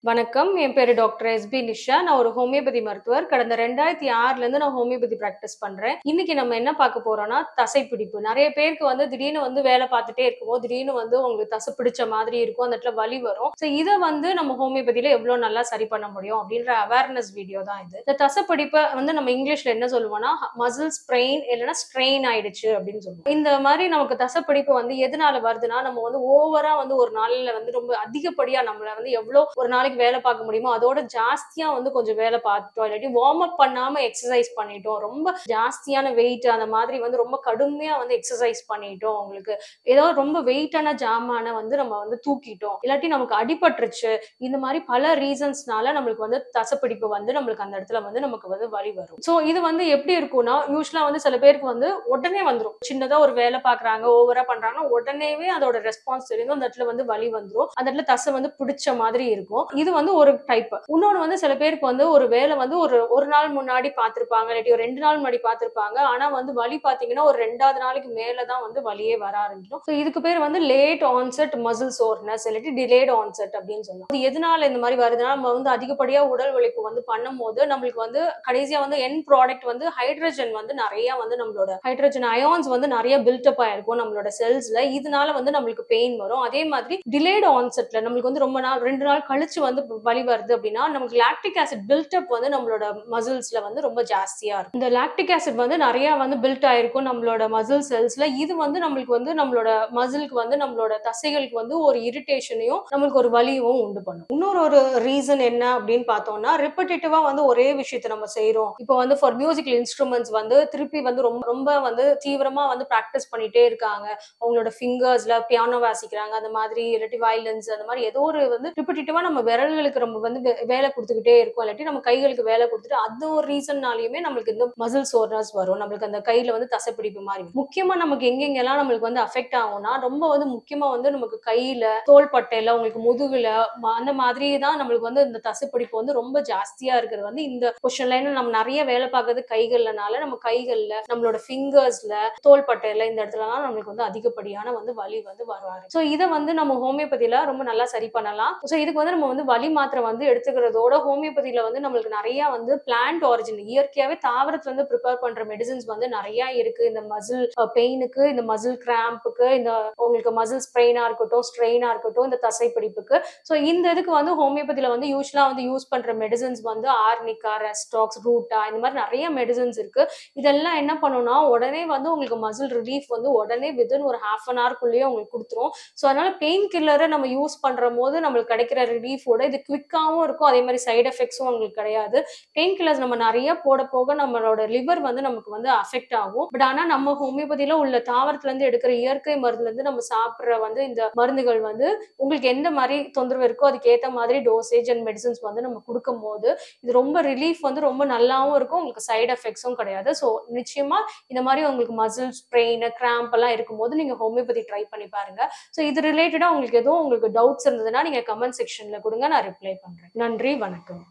வணக்கம். என் பேரு doctor SP Nisha. நான் ஒரு ஹோமியோபதி மருத்துவர். கடந்த 2006ல இருந்து நான் ஹோமியோபதி பிராக்டிஸ் பண்றேன். இன்னைக்கு நம்ம என்ன பார்க்க போறோம்னா, தசைப்பிடிப்பு. நெறைய பேருக்கு திடீர்னு வேலை பார்த்துட்டே இருக்கும்போது, திடீர்னு உங்களுக்கு தசை பிடிச்ச மாதிரி இருக்கும். அந்த இடத்துல வலி வரும். இத நம்ம ஹோமியோபதியில எவ்ளோ நல்லா சரி பண்ண முடியும் அப்படின்ற அவேர்னஸ் வீடியோ தான் இது. இந்த தசைப்பிடிப்ப நம்ம இங்கிலீஷ்ல என்ன சொல்லுவோம்னா, மசில் ஸ்ப்ரெயின் இல்லன்னா ஸ்ட்ரெயின் ஆயிடுச்சு அப்படின்னு சொல்லுவோம். இந்த மாரி நமக்கு தசைப்பிடிப்பு எதனால வருதுன்னா, நம்ம ஓவரா ஒரு நாள்ல ரொம்ப அதிகப்படியா நம்மள எவ்ளோ ஒரு நாளைக்கு வேலை பார்க்க முடியுமோ அதோட ஜாஸ்தியா கொஞ்சம் வேலை பார்த்துட்டோம், இல்லாட்டி வார்ம் அப் பண்ணாம எக்ஸசைஸ் பண்ணிட்டோம், ரொம்ப ஜாஸ்தியான வெயிட் அந்த மாதிரி ரொம்ப கடுமையா எக்ஸசைஸ் பண்ணிட்டோம், உங்களுக்கு ஏதோ ரொம்ப வெயிட்டான ஜாமான நம்ம தூக்கிட்டோம், இல்லாட்டி நமக்கு அடிபட்டுருச்சு, இந்த மாதிரி பல ரீசன்ஸ்னால நம்மளுக்கு தசைப்பிடிப்பு நம்மளுக்கு அந்த இடத்துல நமக்கு வலி வரும். சோ இது எப்படி இருக்கும்னா, யூஸ்வலா சில பேருக்கு உடனே வந்துரும். சின்னதா ஒரு வேலை பாக்குறாங்க, ஓவரா பண்றாங்கன்னா உடனேவே அதோட ரெஸ்பான்ஸ் தெரியும், அந்த இடத்துல வலி வந்துரும், அந்த இடத்துல தசை பிடிச்ச மாதிரி இருக்கும். இது ஒரு டைப். இன்னொன்னு சில பேருக்கு ஒரு வேலை ஒரு நாள் முன்னாடி பார்த்திருப்பாங்க, இல்லாட்டி ஒரு 2 நாள் முன்னாடி பார்த்திருப்பாங்க. ஆனா வலி பாத்தீங்கன்னா ஒரு 2வது நாளைக்கு மேலதான் வலியே வர ஆரம்பிக்கும். இதுக்கு பேர் லேட் ஆன்செட் மசில் சோர்னஸ் இல்லாட்டி டிலேட் ஆன்செட் அப்படின்னு சொல்லுவோம். இது எதனால இந்த மாதிரி வருதுன்னா, நம்ம அதிகப்படியா உடல் உழைப்பு பண்ணும்போது நம்மளுக்கு கடைசியா எண்ட் ப்ராடக்ட் ஹைட்ரஜன் நிறைய நம்மளோட ஹைட்ரஜன் அயான்ஸ் நிறைய பில்டப் ஆயிருக்கும் நம்மளோட செல்ஸ்ல. இதனால நம்மளுக்கு பெயின் வரும். அதே மாதிரி டிலேட் ஆன்செட்ல நம்மளுக்கு ரொம்ப நாள் 2 நாள் கழிச்சு வலி வருது அப்படின்னா, நமக்கு லாக்டிக் ஆசிட் பில்டப் நம்மளோட மசில்ஸ்ல ரொம்ப ஜாஸ்தியா இருக்கும். இந்த லாக்டிக் ஆசிட் நிறைய பில்ட் ஆயிருக்கும் நம்மளோட மசில் செல்ஸ்ல. இது நம்மளுக்கு நம்மளோட மசிலுக்கு நம்மளோட தசைகளுக்கு ஒரு இரிட்டேஷனையும் நம்மளுக்கு ஒரு வலியும் உண்டு பண்ணும். இன்னொரு ரீசன் என்ன அப்படின்னு பார்த்தோம்னா, ரிப்பீட்டேட்டிவா ஒரே விஷயத்தை நம்ம செய்யறோம். இப்போ ஃபார் மியூசிக்கல் இன்ஸ்ட்ருமெண்ட்ஸ் திருப்பி ரொம்ப தீவிரமா பிராக்டிஸ் பண்ணிட்டே இருக்காங்க. அவங்களோட ஃபிங்கர்ஸ்ல பியானோ வாசிக்கிறாங்க, அந்த மாதிரி இல்லாட்டி வயலன்ஸ், அந்த மாதிரி ஏதோ ஒரு ரிப்பீட்டேட்டிவா நம்ம விரல்களுக்கு நம்ம வேலை கொடுத்துக்கிட்டே இருக்கும், இல்லாட்டி நம்ம கைகளுக்கு வேலை கொடுத்துட்டு அது ஒரு ரீசன்னாலயுமே நம்மளுக்கு இந்த மசில் சோர்னஸ் வரும். நம்மளுக்கு அந்த கையில தசைப்பிடிப்பு மாதிரி முக்கியமா நமக்கு எங்கெங்கெல்லாம் நம்மளுக்கு அஃபெக்ட் ஆகும்னா, ரொம்ப முக்கியமா நமக்கு கையில, தோள்பட்டையில, உங்களுக்கு முதுகுல, அந்த மாதிரி தான் நம்மளுக்கு இந்த தசைப்பிடிப்பு ரொம்ப ஜாஸ்தியா இருக்கிறது இந்த பொசிஷன்ல. ஏன்னா நம்ம நிறைய வேலை பார்க்கறது கைகள்னால நம்ம கைகள்ல, நம்மளோட ஃபிங்கர்ஸ்ல, தோள்பட்டையில இந்த இடத்துலலாம் நம்மளுக்கு அதிகப்படியான வலி வராது. சோ இதை நம்ம ஹோமியோபதியில ரொம்ப நல்லா சரி பண்ணலாம். சோ இதுக்கு நம்ம வலி மாத்திரை எடுத்துக்கிறதோட ஹோமியோபதியில நம்மளுக்கு நிறைய பிளான்ட் ஆரிஜின், இயற்கையாவே தாவரத்துல ப்ரிப்பேர் பண்ற மெடிசின்ஸ் நிறைய இருக்கு. இந்த மசில் பெயினுக்கு, இந்த மசில் கிராம்புக்கு, இந்த உங்களுக்கு மசில் ஸ்ப்ரெயினா இருக்கட்டும், ஸ்ட்ரெயினா இருக்கட்டும், இந்த தசைப்பிடிப்புக்கு. சோ இந்த இதுக்கு ஹோமியோபதியில யூஸ்வலா யூஸ் பண்ற மெடிசின்ஸ் ஆர்னிகா, ரெஸ்டாக்ஸ், ரூட்டா, இந்த மாதிரி நிறைய மெடிசின்ஸ் இருக்கு. இதெல்லாம் என்ன பண்ணும்னா, உடனே உங்களுக்கு மசில் ரிலீஃப் உடனே வித்தின் ஒரு half an hour குள்ளேயே உங்களுக்கு கொடுத்துரும். சோ அதனால பெயின் கில்லரை நம்ம யூஸ் பண்ற போது நம்மளுக்கு கிடைக்கிற ரிலீஃபோட இது குவிக்காவும் இருக்கும், அதே மாதிரி சைடு எஃபெக்ட்ஸும் உங்களுக்கு கிடையாது. பெயின் கில்லர்ஸ் நம்ம நிறைய போட போக நம்மளோட லிவர் நமக்கு அஃபெக்ட் ஆகும். பட் ஆனா நம்ம ஹோமியோபதியில உள்ள தாவரத்துல இருந்து எடுக்கிற இயற்கை மருந்துல இருந்து நம்ம சாப்பிடுற இந்த மருந்துகள் உங்களுக்கு எந்த மாதிரி தொந்தரவு இருக்கோ அதுக்கு ஏத்த மாதிரி டோசேஜ் அண்ட் மெடிசன்ஸ் நம்ம கொடுக்கும் போது இது ரொம்ப ரிலீஃப் ரொம்ப நல்லாவும் இருக்கும், உங்களுக்கு சைடு எஃபெக்ட்ஸும் கிடையாது. ஸோ நிச்சயமா இந்த மாதிரி உங்களுக்கு மசில் ஸ்ப்ரெயின், கிராம்ப் எல்லாம் இருக்கும்போது நீங்க ஹோமியோபதி ட்ரை பண்ணி பாருங்க. ஸோ இது ரிலேட்டடா உங்களுக்கு எதுவும் உங்களுக்கு டவுட்ஸ் இருந்ததுன்னா நீங்க கமெண்ட் செக்ஷன்ல கொடுங்க, நான் ரிப்ளை பண்றேன். நன்றி, வணக்கம்.